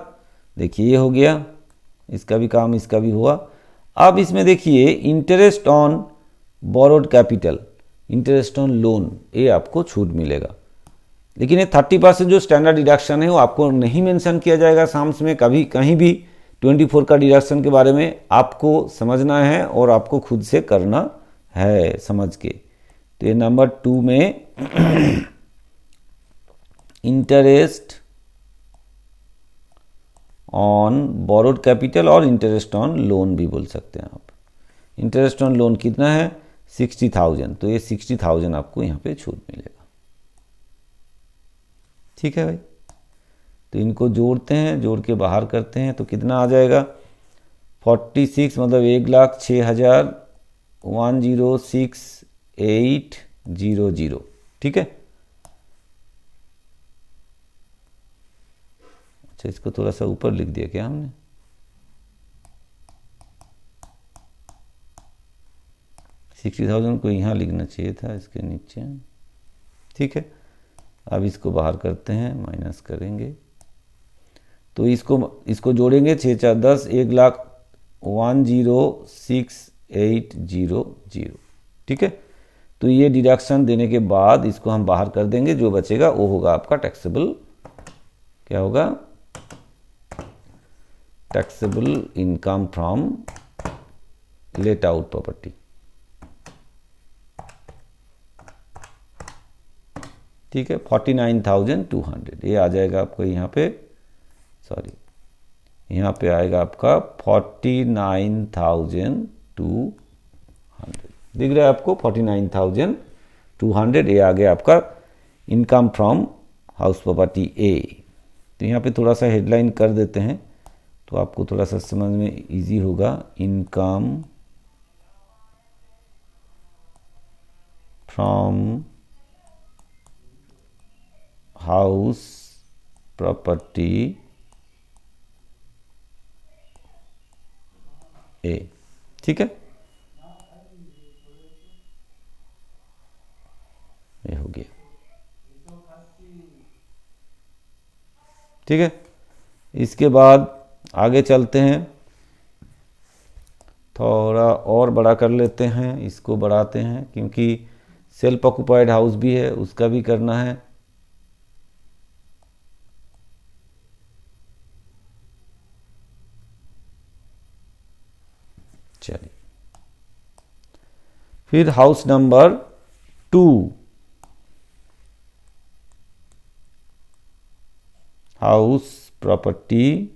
[SPEAKER 1] देखिए ये हो गया, इसका भी काम इसका भी हुआ। अब इसमें देखिए interest on borrowed capital, interest on loan, ये आपको छूट मिलेगा। लेकिन ये 30% जो स्टैंडर्ड डिडक्शन है वो आपको नहीं मेंशन किया जाएगा साम्स में कभी कहीं भी। 24 का डिडक्शन के बारे में आपको समझना है और आपको खुद से करना है समझ के। तो ये नंबर 2 में इंटरेस्ट ऑन बोरोड कैपिटल और इंटरेस्ट ऑन लोन भी बोल सकते हैं आप। इंटरेस्ट ऑन लोन कितना है 60,000, तो ये 60,000 आपको यहाँ पे छूट मिलेगा। ठीक है भाई, तो इनको जोड़ते हैं, जोड़ के बाहर करते हैं तो कितना आ जाएगा 46 मतलब 1,06,106,800। ठीक है, अच्छा इसको थोड़ा सा ऊपर लिख दिया क्या हमने, $60,000 को यहाँ लिखना चाहिए था इसके नीचे। ठीक है, अब इसको बाहर करते हैं, माइनस करेंगे तो इसको जोड़ेंगे 6 4 10 1,01,06,800। ठीक है, तो ये डिडक्शन देने के बाद इसको हम बाहर कर देंगे, जो बचेगा वो होगा आपका टैक्सेबल, क्या होगा taxable income from let out property. ठीक है, 49,200 ये आ जाएगा आपको यहाँ पे, सॉरी यहाँ पे आएगा आपका 49,200, दिख रहा है आपको 49,200, ये आ गया आपका इनकम फ्रॉम हाउस प्रॉपर्टी ए। तो यहाँ पे थोड़ा सा हेडलाइन कर देते हैं तो आपको थोड़ा सा समझ में इजी होगा। इनकम फ्रॉम हाउस प्रॉपर्टी ए। ठीक है, ये हो गया। ठीक है, इसके बाद आगे चलते हैं, थोड़ा और बड़ा कर लेते हैं, इसको बढ़ाते हैं क्योंकि सेल्फ ऑक्युपाइड हाउस भी है, उसका भी करना है। चलिए, फिर house number 2, house property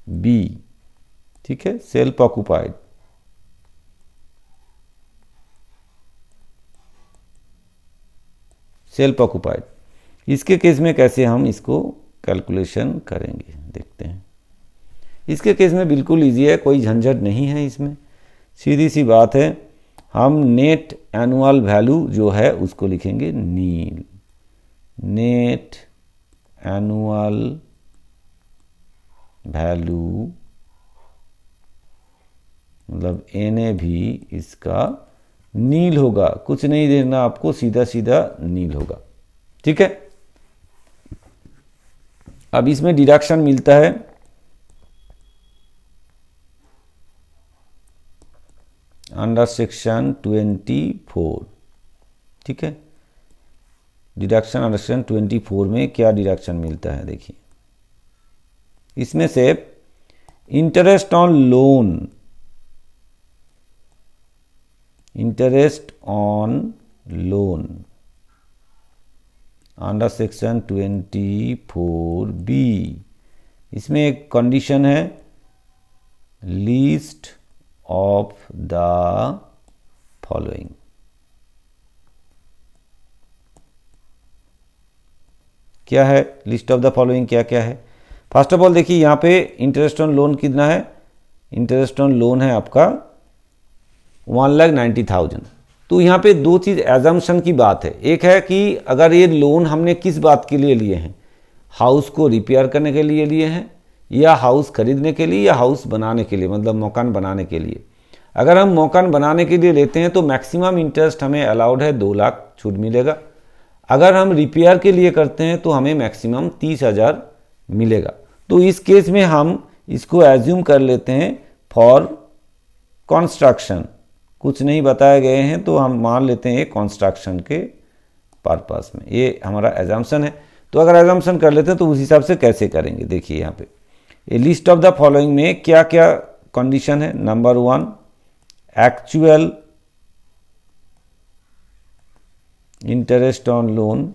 [SPEAKER 1] B. ठीक है, सेल्फ ऑक्युपाइड, सेल्फ ऑक्युपाइड, इसके केस में कैसे हम इसको कैलकुलेशन करेंगे देखते हैं। इसके केस में बिल्कुल इजी है, कोई झंझट नहीं है इसमें, सीधी सी बात है। हम नेट एनुअल वैल्यू जो है उसको लिखेंगे नील, नेट एनुअल वैल्यू मतलब एनए भी इसका नील होगा, कुछ नहीं देखना आपको, सीधा सीधा नील होगा। ठीक है, अब इसमें डिडक्शन मिलता है अंडर सेक्शन 24। ठीक है, डिडक्शन अंडर सेक्शन 24 में क्या डिडक्शन मिलता है देखिए, इसमें से interest on loan, interest on loan under section 24B, इसमें एक कंडीशन है लीस्ट ऑफ द फॉलोइंग। क्या है लिस्ट ऑफ द फॉलोइंग, क्या क्या है? फर्स्ट ऑफ ऑल देखिए यहाँ पे इंटरेस्ट ऑन लोन कितना है, इंटरेस्ट ऑन लोन है आपका 1,90,000। तो यहाँ पे दो चीज़ एजम्पशन की बात है, एक है कि अगर ये लोन हमने किस बात के लिए लिए हैं, हाउस को रिपेयर करने के लिए लिए हैं या हाउस खरीदने के लिए या हाउस बनाने के लिए, मतलब मकान बनाने के लिए। अगर हम मकान बनाने के लिए लेते हैं तो मैक्सिमम इंटरेस्ट हमें अलाउड है 2 लाख छूट मिलेगा। अगर हम रिपेयर के लिए करते हैं तो हमें मैक्सिमम 30,000 मिलेगा। तो इस केस में हम इसको एज्यूम कर लेते हैं फॉर कंस्ट्रक्शन, कुछ नहीं बताए गए हैं तो हम मान लेते हैं कंस्ट्रक्शन के पर्पस में, ये हमारा एजम्पशन है। तो अगर एजम्पशन कर लेते हैं तो उस हिसाब से कैसे करेंगे, देखिए यहाँ पे ए लिस्ट ऑफ द फॉलोइंग में क्या क्या कंडीशन है। Number 1, actual interest on loan,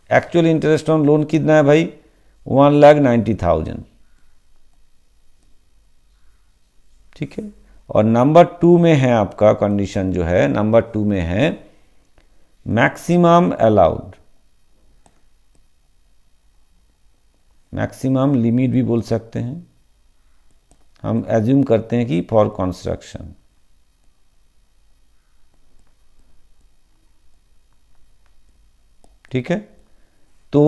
[SPEAKER 1] actual interest on loan कितना है भाई, 1,90,000, ठीक है। और नंबर 2 में है आपका कंडीशन जो है, नंबर 2 में है मैक्सिमम अलाउड, मैक्सिमम लिमिट भी बोल सकते हैं, हम एज्यूम करते हैं कि फॉर कंस्ट्रक्शन, ठीक है। तो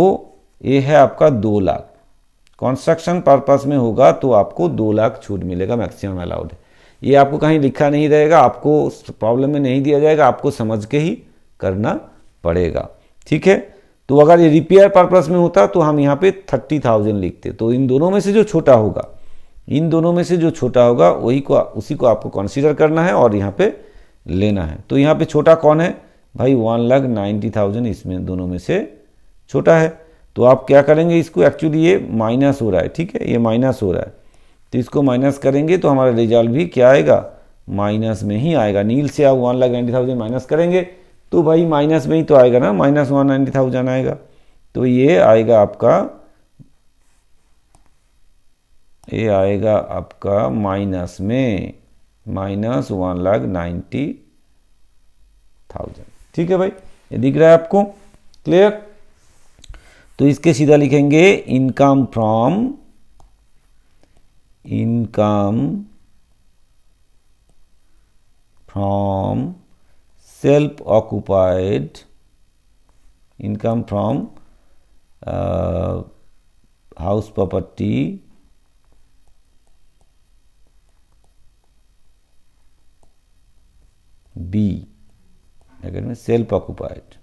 [SPEAKER 1] ये है आपका 2 लाख, कंस्ट्रक्शन पर्पस में होगा तो आपको 2 लाख छूट मिलेगा, मैक्सिमम अलाउड है। ये आपको कहीं लिखा नहीं रहेगा, आपको प्रॉब्लम में नहीं दिया जाएगा, आपको समझ के ही करना पड़ेगा, ठीक है। तो अगर ये रिपेयर पर्पस में होता तो हम यहाँ पे 30,000 लिखते। तो इन दोनों में से जो छोटा होगा, इन दोनों में से जो छोटा होगा उसी को आपको कंसीडर करना है और यहाँ पे लेना है। तो यहाँ पे छोटा कौन है भाई, 1,90,000 इसमें दोनों में से छोटा है। तो आप क्या करेंगे, इसको एक्चुअली ये माइनस हो रहा है, ठीक है, ये माइनस हो रहा है, तो इसको माइनस करेंगे तो हमारा रिजल्ट भी क्या आएगा, माइनस में ही आएगा। नील से आप 1,90,000 माइनस करेंगे तो भाई माइनस में ही तो आएगा ना, माइनस 190,000 आएगा। तो ये आएगा आपका, ये आएगा आपका माइनस में, माइनस 1,90,000, ठीक है भाई, ये दिख रहा है आपको, क्लियर। तो इसके सीधा लिखेंगे income from self occupied, income from house property B, अगर में सेल्फ ऑक्युपाइड,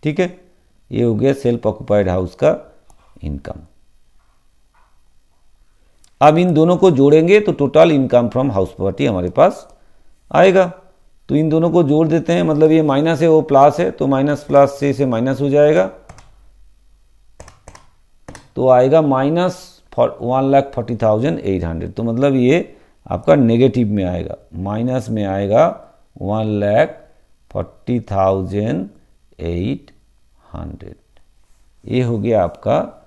[SPEAKER 1] ठीक है, ये हो गया सेल्फ ऑक्युपाइड हाउस का इनकम। अब इन दोनों को जोड़ेंगे तो total income from house property हमारे पास आएगा। तो इन दोनों को जोड़ देते हैं, मतलब ये माइनस है वो प्लस है, तो माइनस प्लस से इसे माइनस हो जाएगा, तो आएगा माइनस 1,40,800। तो मतलब ये आपका नेगेटिव में आएगा, माइनस में आएगा 1,40,800। ये हो गया आपका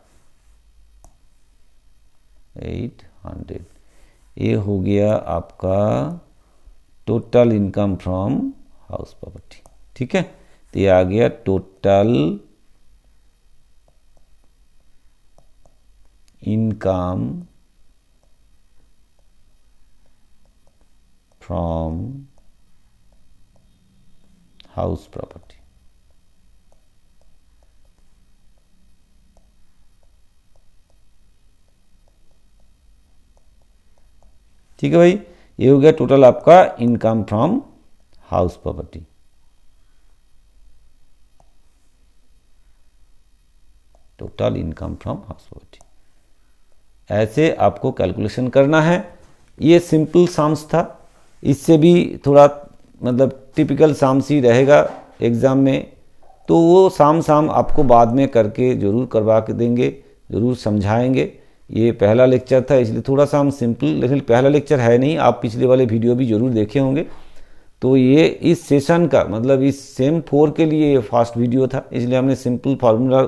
[SPEAKER 1] 800, ये हो गया आपका total income from house property, ठीक है। तो ये आ गया total income from house property, ठीक है भाई। ये हो गया टोटल आपका income from house property. Total income from house property, ऐसे आपको कैलकुलेशन करना है। ये सिंपल सम्स था, इससे भी थोड़ा मतलब टिपिकल सम्स ही रहेगा एग्ज़ाम में, तो वो साम आपको बाद में करके ज़रूर करवा के देंगे, ज़रूर समझाएंगे। ये पहला लेक्चर था इसलिए थोड़ा सा हम सिंपल, लेकिन पहला लेक्चर है नहीं, आप पिछले वाले वीडियो भी ज़रूर देखे होंगे। तो ये इस सेशन का मतलब इस सेम 4 के लिए ये फास्ट वीडियो था, इसलिए हमने सिंपल फार्मूला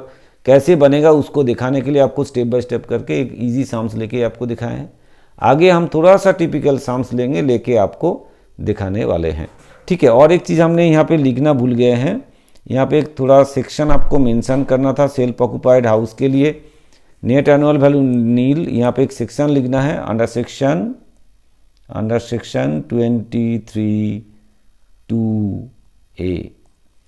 [SPEAKER 1] कैसे बनेगा उसको दिखाने के लिए आपको स्टेप बाय स्टेप करके एक इजी सम्स लेके आपको दिखाए हैं। आगे हम थोड़ा सा टिपिकल सम्स लेके आपको दिखाने वाले हैं, ठीक है। और एक चीज़ हमने यहाँ पे लिखना भूल गए हैं, यहाँ पे एक थोड़ा सेक्शन आपको मेंशन करना था सेल्फ ऑक्युपाइड हाउस के लिए, नेट एनुअल वैल्यू नील, यहाँ पे एक सेक्शन लिखना है अंडर सेक्शन 23(2)(a),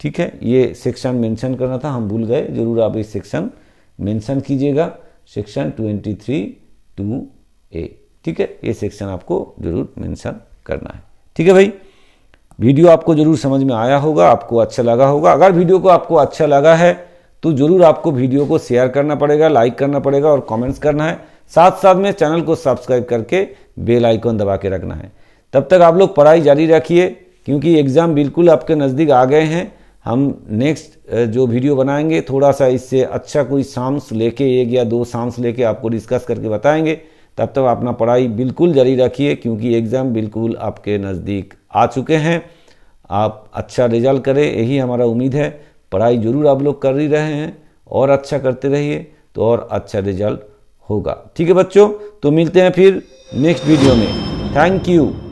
[SPEAKER 1] ठीक है। ये सेक्शन मेंशन करना था, हम भूल गए, जरूर आप इस सेक्शन मेंशन कीजिएगा। सेक्शन 23(2)(a, ठीक है। ये सेक्शन आपको जरूर मेंशन करना है, ठीक है भाई। वीडियो आपको जरूर समझ में आया होगा, आपको अच्छा लगा होगा। अगर वीडियो को आपको अच्छा लगा है तो जरूर आपको वीडियो को शेयर करना पड़ेगा, लाइक करना पड़ेगा और कमेंट्स करना है। साथ साथ में चैनल को सब्सक्राइब करके बेल आइकन दबा के रखना है। तब तक आप लोग पढ़ाई जारी रखिए, क्योंकि एग्ज़ाम बिल्कुल आपके नज़दीक आ गए हैं। हम नेक्स्ट जो वीडियो बनाएंगे थोड़ा सा इससे अच्छा कोई साम्स लेके, 1 या 2 साम्स लेके आपको डिस्कस करके बताएंगे। तब तक अपना पढ़ाई बिल्कुल जारी रखिए, क्योंकि एग्ज़ाम बिल्कुल आपके नज़दीक आ चुके हैं। आप अच्छा रिजल्ट करें, यही हमारा उम्मीद है। पढ़ाई जरूर आप लोग कर ही रहे हैं और अच्छा करते रहिए तो और अच्छा रिजल्ट होगा, ठीक है बच्चों। तो मिलते हैं फिर नेक्स्ट वीडियो में। Thank you.